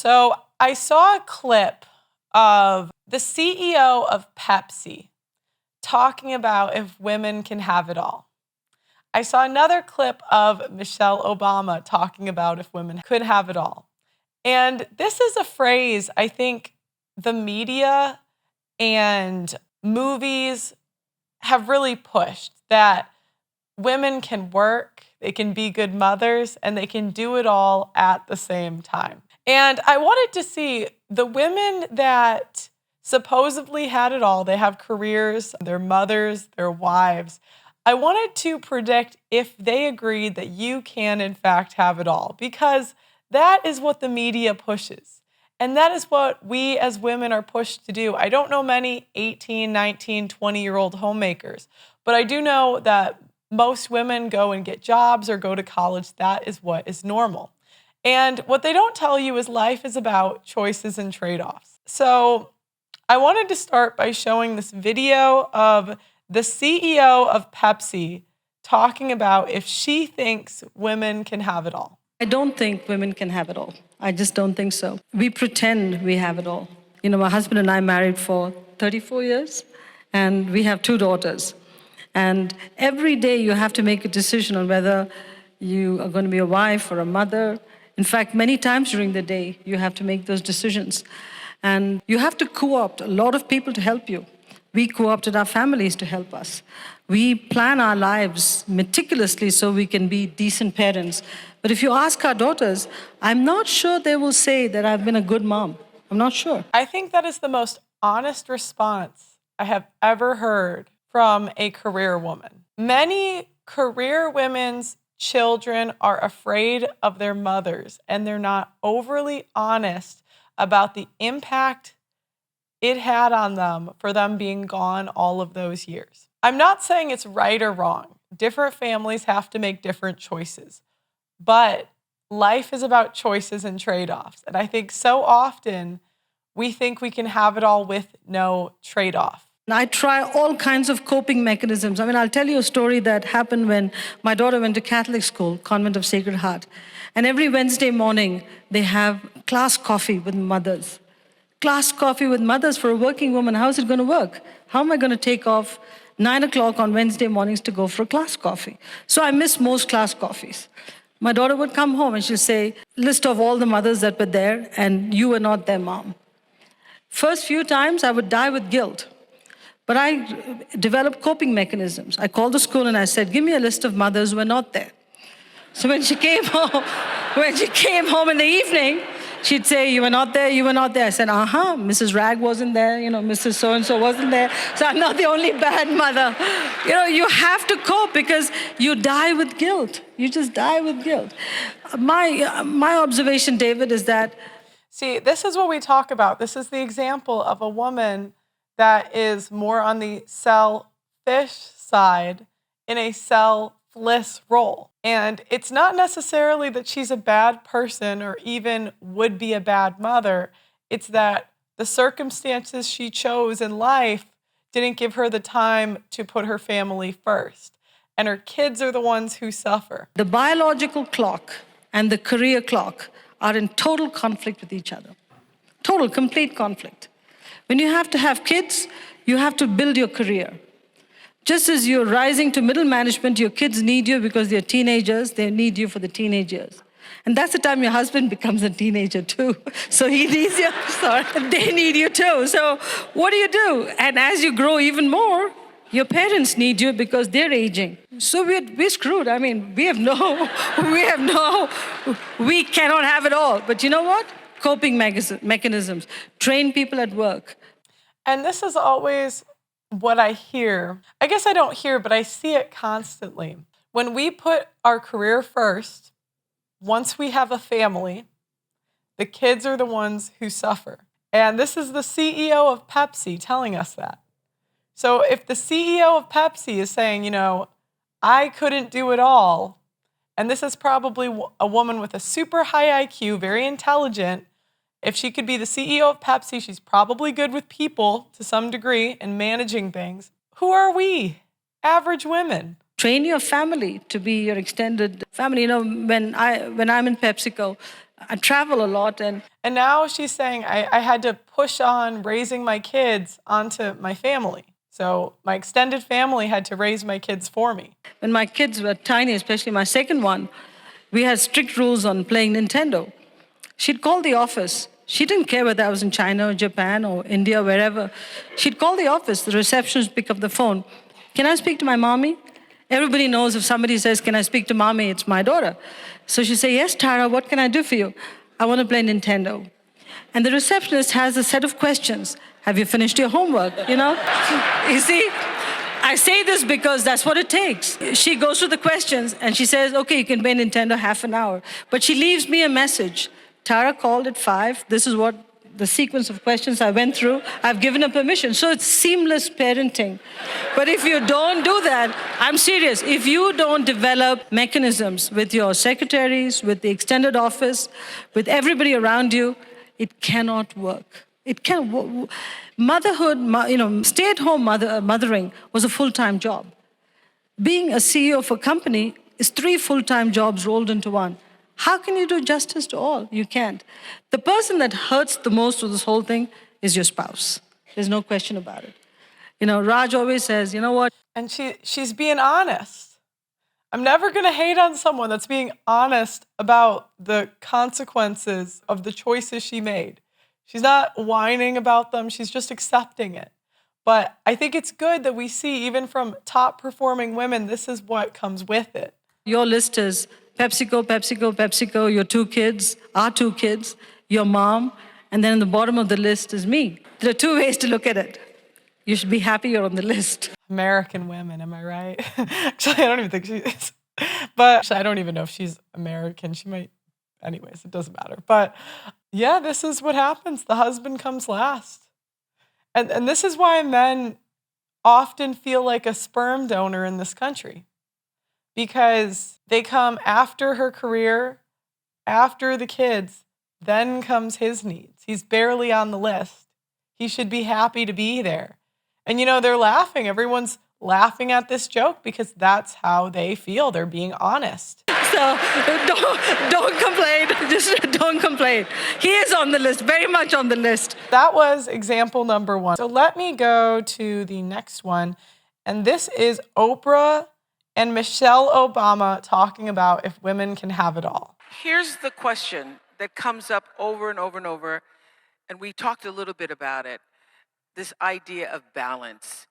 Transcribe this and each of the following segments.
So I saw a clip of the CEO of Pepsi talking about if women can have it all. I saw another clip of Michelle Obama talking about if women could have it all. And this is a phrase I think the media and movies have really pushed, that women can work, they can be good mothers, and they can do it all at the same time. And I wanted to see the women that supposedly had it all. They have careers, they're mothers, they're wives. I wanted to predict if they agreed that you can, in fact, have it all, because that is what the media pushes. And that is what we as women are pushed to do. I don't know many 18, 19, 20-year-old homemakers, but I do know that most women go and get jobs or go to college. That is what is normal. And what they don't tell you is life is about choices and trade-offs. So I wanted to start by showing this video of the CEO of Pepsi talking about if she thinks women can have it all. I don't think women can have it all. I just don't think so. We pretend we have it all. You know, my husband and I married for 34 years, and we have 2 daughters. And every day you have to make a decision on whether you are going to be a wife or a mother. In fact, many times during the day, you have to make those decisions. And you have to co-opt a lot of people to help you. We co-opted our families to help us. We plan our lives meticulously so we can be decent parents. But if you ask our daughters, I'm not sure they will say that I've been a good mom. I'm not sure. I think that is the most honest response I have ever heard from a career woman. Many career women's children are afraid of their mothers, and they're not overly honest about the impact it had on them for them being gone all of those years. I'm not saying it's right or wrong. Different families have to make different choices. But life is about choices and trade-offs. And I think so often we think we can have it all with no trade-off. I try all kinds of coping mechanisms. I mean, I'll tell you a story that happened when my daughter went to Catholic school, Convent of Sacred Heart. And every Wednesday morning, they have class coffee with mothers. Class coffee with mothers for a working woman. How is it going to work? How am I going to take off 9 o'clock on Wednesday mornings to go for a class coffee? So I miss most class coffees. My daughter would come home and she'd say, list of all the mothers that were there, and you were not their mom. First few times, I would die with guilt. But I developed coping mechanisms. I called the school and I said, give me a list of mothers who were not there. So when she came home in the evening, she'd say, you were not there, you were not there. I said, Mrs. Rag wasn't there, Mrs. So-and-so wasn't there. So I'm not the only bad mother. You have to cope because you die with guilt. You just die with guilt. My observation, David, is that... See, this is what we talk about. This is the example of a woman that is more on the selfish side in a selfless role. And it's not necessarily that she's a bad person or even would be a bad mother. It's that the circumstances she chose in life didn't give her the time to put her family first. And her kids are the ones who suffer. The biological clock and the career clock are in total conflict with each other. Total, complete conflict. When you have to have kids, you have to build your career. Just as you're rising to middle management, your kids need you because they're teenagers, they need you for the teenage years. And that's the time your husband becomes a teenager too. So he needs you, they need you too. So what do? And as you grow even more, your parents need you because they're aging. So we're screwed. I mean, we cannot have it all. But you know what? Coping mechanisms, train people at work. And this is always what I hear. I guess I don't hear, but I see it constantly. When we put our career first, once we have a family, the kids are the ones who suffer. And this is the CEO of Pepsi telling us that. So if the CEO of Pepsi is saying, I couldn't do it all, and this is probably a woman with a super high IQ, very intelligent. If she could be the CEO of Pepsi, she's probably good with people to some degree and managing things. Who are we? Average women. Train your family to be your extended family. When I'm in PepSico, I travel a lot, and now she's saying I had to push on raising my kids onto my family. So my extended family had to raise my kids for me. when my kids were tiny, especially my second one, we had strict rules on playing Nintendo. She'd call the office. She didn't care whether I was in China or Japan or India, wherever. She'd call the office. The receptionist would pick up the phone. Can I speak to my mommy? Everybody knows if somebody says, can I speak to mommy? It's my daughter. So she'd say, yes, Tara, what can I do for you? I want to play Nintendo. And the receptionist has a set of questions. Have you finished your homework? You know? You see, I say this because that's what it takes. She goes through the questions and she says, okay, you can play Nintendo half an hour. But she leaves me a message. Tara called at 5. This is what the sequence of questions I went through. I've given her permission. So it's seamless parenting. But if you don't do that, I'm serious. If you don't develop mechanisms with your secretaries, with the extended office, with everybody around you, it cannot work. It can't. Motherhood, stay-at-home mothering was a full-time job. Being a CEO of a company is 3 full-time jobs rolled into one. How can you do justice to all? You can't. The person that hurts the most with this whole thing is your spouse. There's no question about it. Raj always says, you know what? And she's being honest. I'm never going to hate on someone that's being honest about the consequences of the choices she made. She's not whining about them. She's just accepting it. But I think it's good that we see, even from top performing women, this is what comes with it. Your list is PepsiCo, PepsiCo, PepsiCo, your 2 kids, our 2 kids, your mom, and then in the bottom of the list is me. There are 2 ways to look at it. You should be happy you're on the list. American women, am I right? Actually, I don't even think she is. But actually, I don't even know if she's American. She might. Anyways, it doesn't matter. But yeah, this is what happens. The husband comes last. And this is why men often feel like a sperm donor in this country. Because they come after her career, after the kids, then comes his needs. He's barely on the list. He should be happy to be there. And they're laughing. Everyone's laughing at this joke because that's how they feel. They're being honest. So don't complain. Just don't complain. He is on the list, very much on the list. That was example number 1. So let me go to the next one. And this is Oprah and Michelle Obama talking about if women can have it all. Here's the question that comes up over and over and over, and we talked a little bit about it, this idea of balance.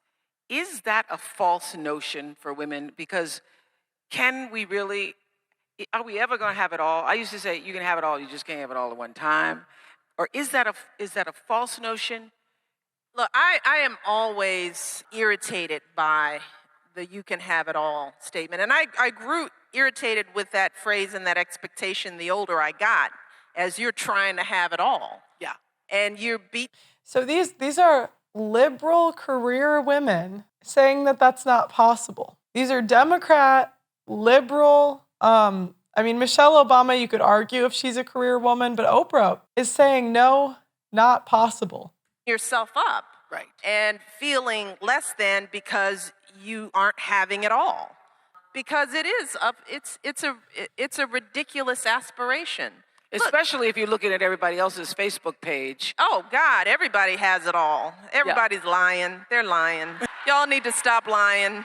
Is that a false notion for women? Because are we ever going to have it all? I used to say, you can have it all, you just can't have it all at one time. Or is that a false notion? Look, I am always irritated by the "you can have it all" statement. And I grew irritated with that phrase and that expectation the older I got, as you're trying to have it all. Yeah. And you're beat. So these are liberal career women saying that that's not possible. These are Democrat, liberal, Michelle Obama, you could argue if she's a career woman, but Oprah is saying no, not possible. Yourself up. Right. And feeling less than because you aren't having it all. Because it's a ridiculous aspiration. Especially if you're looking at everybody else's Facebook page. Oh, God, everybody has it all. Everybody's lying. They're lying. Y'all need to stop lying.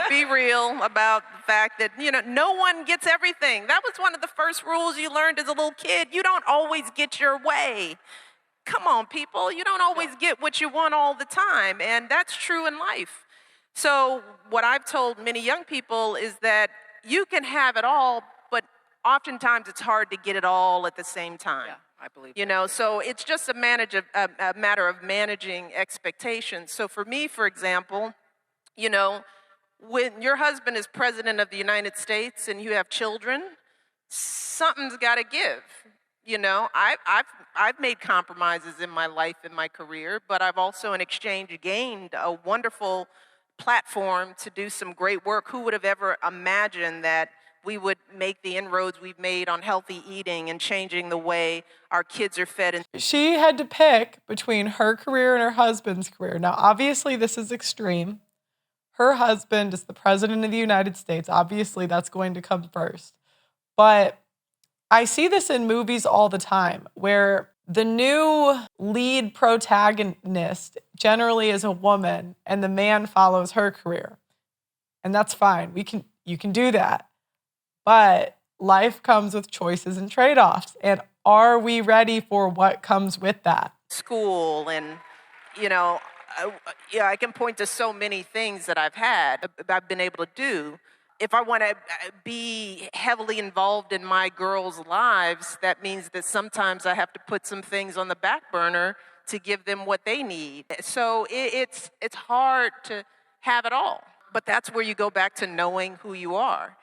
Be real about the fact that, no one gets everything. That was one of the first rules you learned as a little kid. You don't always get your way. Come on, people. You don't always get what you want all the time. And that's true in life. So what I've told many young people is that you can have it all, but oftentimes it's hard to get it all at the same time. Yeah, I believe that. So it's just a matter of managing expectations. So for me, for example, when your husband is president of the United States and you have children, something's got to give. I've made compromises in my life, in my career, but I've also in exchange gained a wonderful platform to do some great work. Who would have ever imagined that we would make the inroads we've made on healthy eating and changing the way our kids are fed? She had to pick between her career and her husband's career. Now, obviously, this is extreme. Her husband is the president of the United States. Obviously, that's going to come first. But I see this in movies all the time where the new lead protagonist generally is a woman and the man follows her career. And that's fine. You can do that. But life comes with choices and trade-offs. And are we ready for what comes with that? School and, you know, I can point to so many things that I've been able to do. If I want to be heavily involved in my girls' lives, that means that sometimes I have to put some things on the back burner to give them what they need. So it's hard to have it all. But that's where you go back to knowing who you are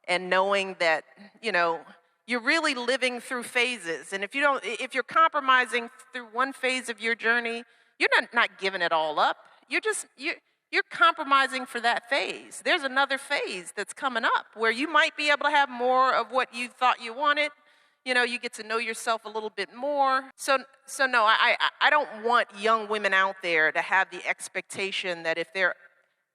and knowing that, you know, you're really living through phases. And if you're compromising through one phase of your journey, you're not giving it all up. You're compromising for that phase. There's another phase that's coming up where you might be able to have more of what you thought you wanted. You know, you get to know yourself a little bit more. So no, I don't want young women out there to have the expectation that if they're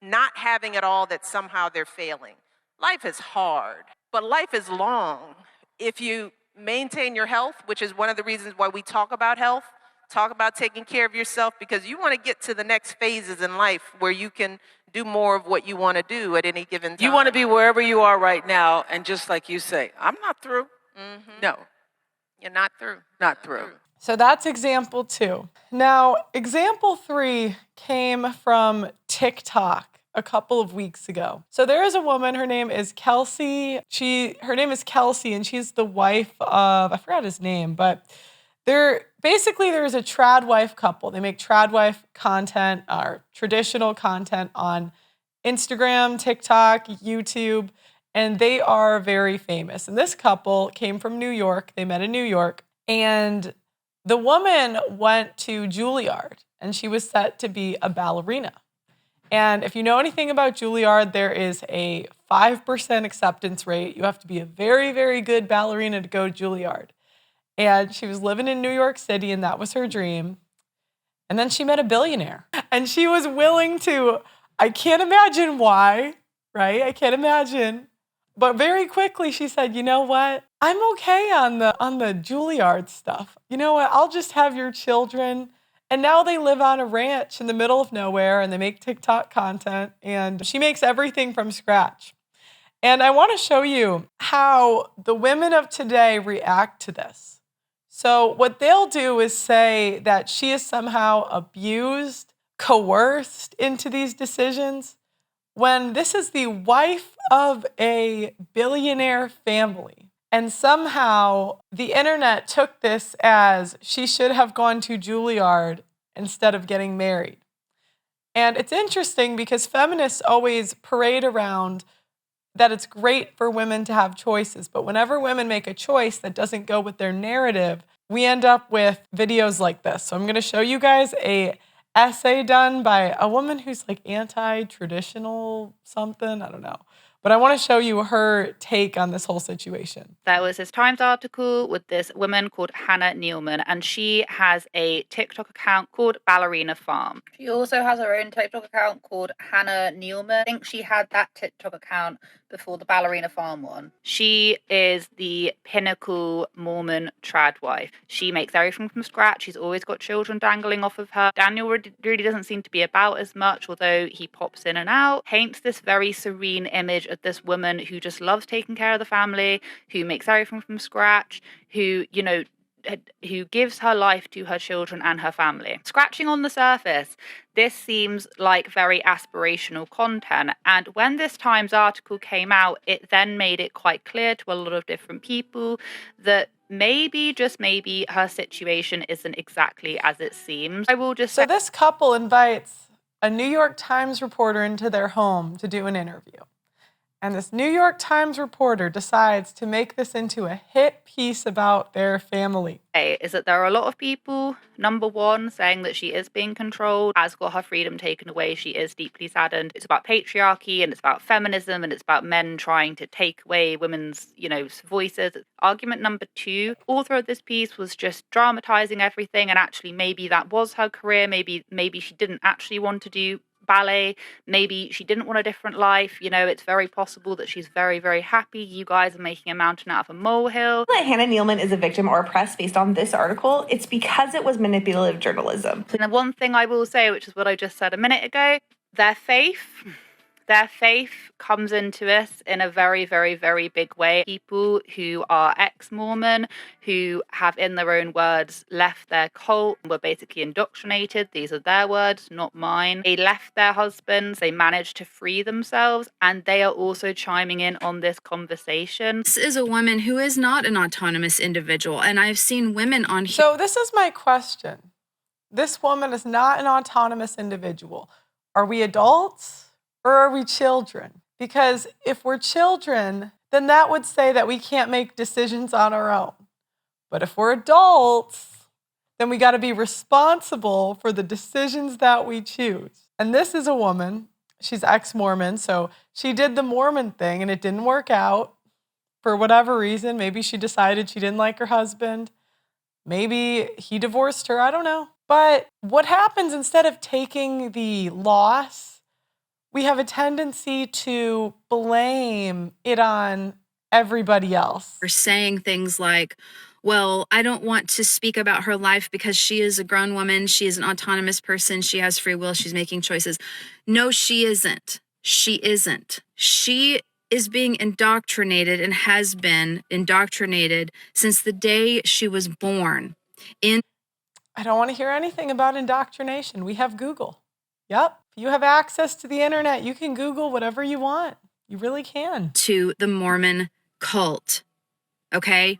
not having it all, that somehow they're failing. Life is hard, but life is long. If you maintain your health, which is one of the reasons why we talk about health, talk about taking care of yourself, because you want to get to the next phases in life where you can do more of what you want to do at any given time. You want to be wherever you are right now, and just like you say, I'm not through. No. You're not through. Not through. So that's example 2. Now, example 3 came from TikTok a couple of weeks ago. So there is a woman, her name is Kelsey. Her name is Kelsey, and she's the wife of, I forgot his name, but there's a trad wife couple. They make trad wife content or traditional content on Instagram, TikTok, YouTube, and they are very famous. And this couple came from New York. They met in New York, and the woman went to Juilliard, and she was set to be a ballerina. And if you know anything about Juilliard, there is a 5% acceptance rate. You have to be a very, very good ballerina to go to Juilliard. And she was living in New York City, and that was her dream. And then she met a billionaire. And she was willing to, I can't imagine why, right? I can't imagine. But very quickly she said, you know what? I'm okay on the Juilliard stuff. You know what? I'll just have your children. And now they live on a ranch in the middle of nowhere, and they make TikTok content, and she makes everything from scratch. And I want to show you how the women of today react to this. So what they'll do is say that she is somehow abused, coerced into these decisions, when this is the wife of a billionaire family. And somehow the internet took this as she should have gone to Juilliard instead of getting married. And it's interesting because feminists always parade around that it's great for women to have choices. But whenever women make a choice that doesn't go with their narrative, we end up with videos like this. So I'm going to show you guys a essay done by a woman who's like anti-traditional something. I don't know. But I want to show you her take on this whole situation. There was this Times article with this woman called Hannah Nealman, and she has a TikTok account called Ballerina Farm. She also has her own TikTok account called Hannah Nealman. I think she had that TikTok account before the Ballerina Farm one. She is the pinnacle Mormon trad wife. She makes everything from scratch. She's always got children dangling off of her. Daniel really doesn't seem to be about as much, although he pops in and out. Paints this very serene image of this woman who just loves taking care of the family, who makes everything from scratch, who gives her life to her children and her family. Scratching on the surface, this seems like very aspirational content. And when this Times article came out, it then made it quite clear to a lot of different people that maybe, just maybe, her situation isn't exactly as it seems. I will just So this couple invites a New York Times reporter into their home to do an interview. And this New York Times reporter decides to make this into a hit piece about their family. Is that there are a lot of people, number one, saying that she is being controlled, has got her freedom taken away, she is deeply saddened. It's about patriarchy, and it's about feminism, and it's about men trying to take away women's, voices. Argument number two, author of this piece was just dramatizing everything, and actually maybe that was her career, maybe she didn't actually want to do ballet. Maybe she didn't want a different life. It's very possible that she's very, very happy. You guys are making a mountain out of a molehill. That Hannah Nealman is a victim or oppressed based on this article, it's because it was manipulative journalism. And the one thing I will say, which is what I just said a minute ago, their faith comes into this in a very, very, very big way. People who are ex-Mormon, who have, in their own words, left their cult, were basically indoctrinated. These are their words, not mine. They left their husbands, they managed to free themselves, and they are also chiming in on this conversation. This is a woman who is not an autonomous individual, and I've seen women on here. So this is my question. This woman is not an autonomous individual. Are we adults or are we children? Because if we're children, then that would say that we can't make decisions on our own. But if we're adults, then we got to be responsible for the decisions that we choose. And this is a woman, she's ex-Mormon, so she did the Mormon thing and it didn't work out for whatever reason. Maybe she decided she didn't like her husband. Maybe he divorced her, I don't know. But what happens instead of taking the loss, we have a tendency to blame it on everybody else. Or saying things like, well, I don't want to speak about her life because she is a grown woman. She is an autonomous person. She has free will. She's making choices. No, she isn't. She isn't. She is being indoctrinated and has been indoctrinated since the day she was born. I don't want to hear anything about indoctrination. We have Google. Yep. If you have access to the internet, you can Google whatever you want. You really can. To the Mormon cult, okay?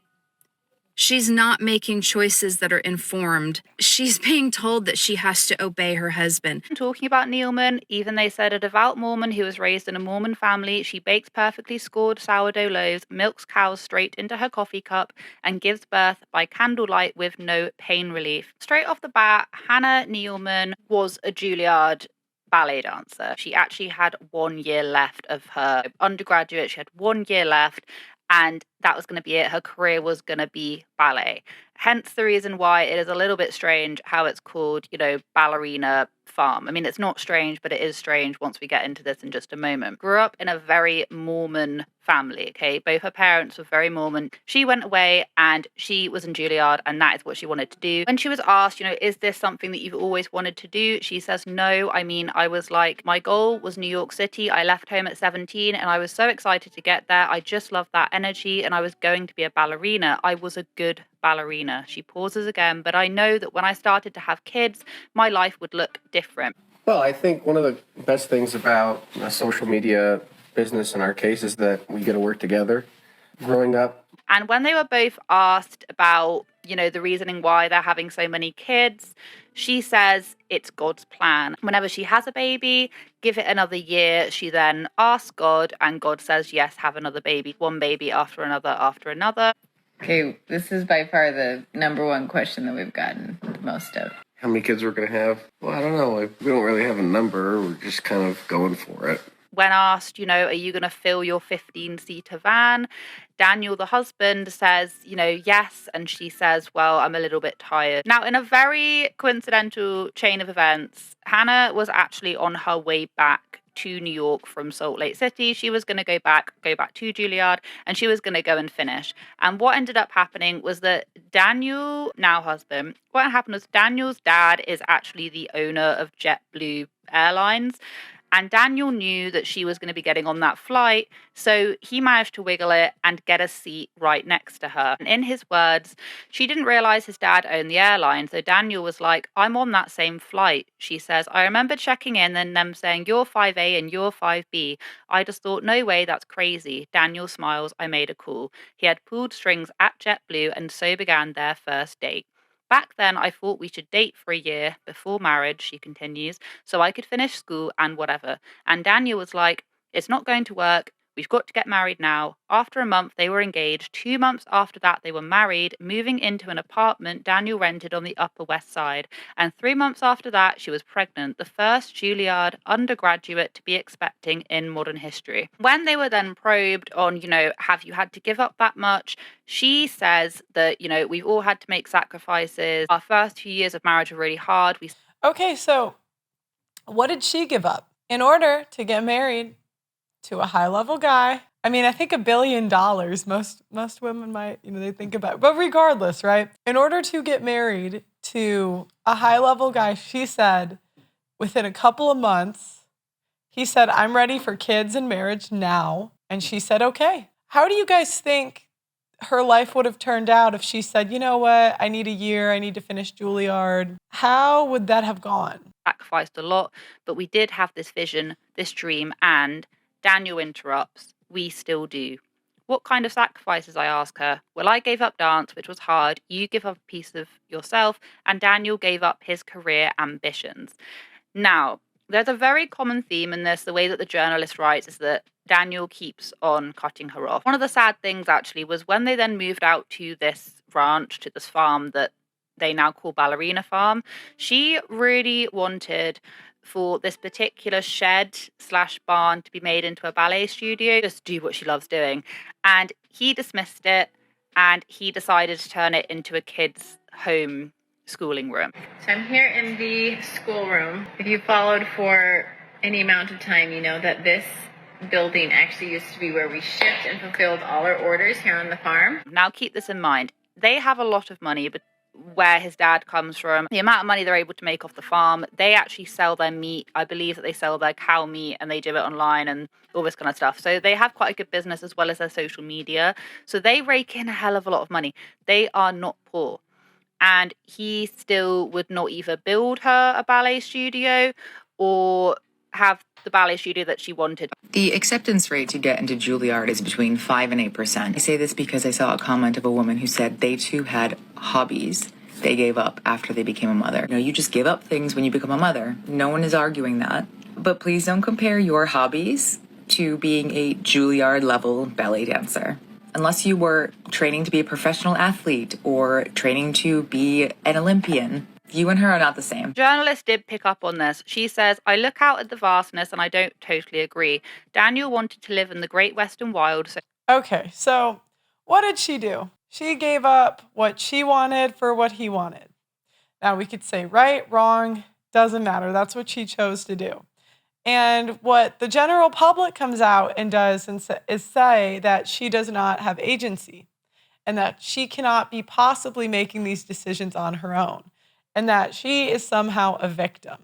She's not making choices that are informed. She's being told that she has to obey her husband. Talking about Nealman, even they said a devout Mormon who was raised in a Mormon family, she bakes perfectly scored sourdough loaves, milks cows straight into her coffee cup, and gives birth by candlelight with no pain relief. Straight off the bat, Hannah Nealman was a Juilliard ballet dancer. She actually had 1 year left of her undergraduate. She had 1 year left. And that was going to be it. Her career was going to be ballet. Hence the reason why it is a little bit strange how it's called, ballerina farm. I mean, it's not strange, but it is strange once we get into this in just a moment. Grew up in a very Mormon family, okay? Both her parents were very Mormon. She went away and she was in Juilliard, and that is what she wanted to do. When she was asked, is this something that you've always wanted to do? She says, no. I mean, I was like, my goal was New York City. I left home at 17 and I was so excited to get there. I just loved that energy and I was going to be a ballerina. I was a good ballerina. She pauses again, but I know that when I started to have kids, my life would look different. Well, I think one of the best things about a social media business in our case is that we get to work together. Growing up. And when they were both asked about, the reasoning why they're having so many kids, she says it's God's plan. Whenever she has a baby, give it another year. She then asks God, and God says, yes, have another baby. One baby after another after another. Okay, this is by far the number one question that we've gotten the most of. How many kids we're going to have? Well, I don't know. We don't really have a number. We're just kind of going for it. When asked, are you going to fill your 15-seater van? Daniel, the husband, says, yes. And she says, well, I'm a little bit tired. Now, in a very coincidental chain of events, Hannah was actually on her way back to New York from Salt Lake City. She was going to go back to Juilliard, and she was going to go and finish. And what ended up happening was that Daniel, now husband, what happened was Daniel's dad is actually the owner of JetBlue Airlines. And Daniel knew that she was going to be getting on that flight, so he managed to wiggle it and get a seat right next to her. And in his words, she didn't realize his dad owned the airline, so Daniel was like, I'm on that same flight. She says, I remember checking in and them saying, you're 5A and you're 5B. I just thought, no way, that's crazy. Daniel smiles, I made a call. He had pulled strings at JetBlue, and so began their first date. Back then, I thought we should date for a year before marriage, she continues, so I could finish school and whatever. And Daniel was like, it's not going to work. We've got to get married now. After a month, they were engaged. 2 months after that, they were married, moving into an apartment Daniel rented on the Upper West Side. And 3 months after that, she was pregnant, the first Juilliard undergraduate to be expecting in modern history. When they were then probed on, have you had to give up that much? She says that, we've all had to make sacrifices. Our first few years of marriage were really hard. Okay, so What did she give up in order to get married to a high-level guy? I mean, I think $1 billion, most women might, they think about it. But regardless, right? In order to get married to a high-level guy, she said, within a couple of months, he said, I'm ready for kids and marriage now. And she said, okay. How do you guys think her life would have turned out if she said, you know what, I need a year, I need to finish Juilliard? How would that have gone? Sacrificed a lot, but we did have this vision, this dream, and Daniel interrupts. We still do. What kind of sacrifices, I ask her? Well, I gave up dance, which was hard. You give up a piece of yourself, and Daniel gave up his career ambitions. Now, there's a very common theme in this. The way that the journalist writes is that Daniel keeps on cutting her off. One of the sad things, actually, was when they then moved out to this ranch, to this farm that they now call Ballerina Farm, she really wanted for this particular shed/barn to be made into a ballet studio, just do what she loves doing. And he dismissed it, and he decided to turn it into a kid's home schooling room. So I'm here in the schoolroom. If you followed for any amount of time, you know that this building actually used to be where we shipped and fulfilled all our orders here on the farm. Now keep this in mind. They have a lot of money, but where his dad comes from, the amount of money they're able to make off the farm, they actually sell their meat. I believe that they sell their cow meat and they do it online and all this kind of stuff. So they have quite a good business as well as their social media. So they rake in a hell of a lot of money. They are not poor. And he still would not either build her a ballet studio or have the ballet studio that she wanted. The acceptance rate to get into Juilliard is between 5 and 8%. I say this because I saw a comment of a woman who said they too had hobbies they gave up after they became a mother. You just give up things when you become a mother. No one is arguing that. But please don't compare your hobbies to being a Juilliard level ballet dancer. Unless you were training to be a professional athlete or training to be an Olympian, you and her are not the same. Journalist did pick up on this. She says, I look out at the vastness and I don't totally agree. Daniel wanted to live in the Great Western Wild. Okay, so what did she do? She gave up what she wanted for what he wanted. Now we could say right, wrong, doesn't matter. That's what she chose to do. And what the general public comes out and does is say that she does not have agency and that she cannot be possibly making these decisions on her own and that she is somehow a victim.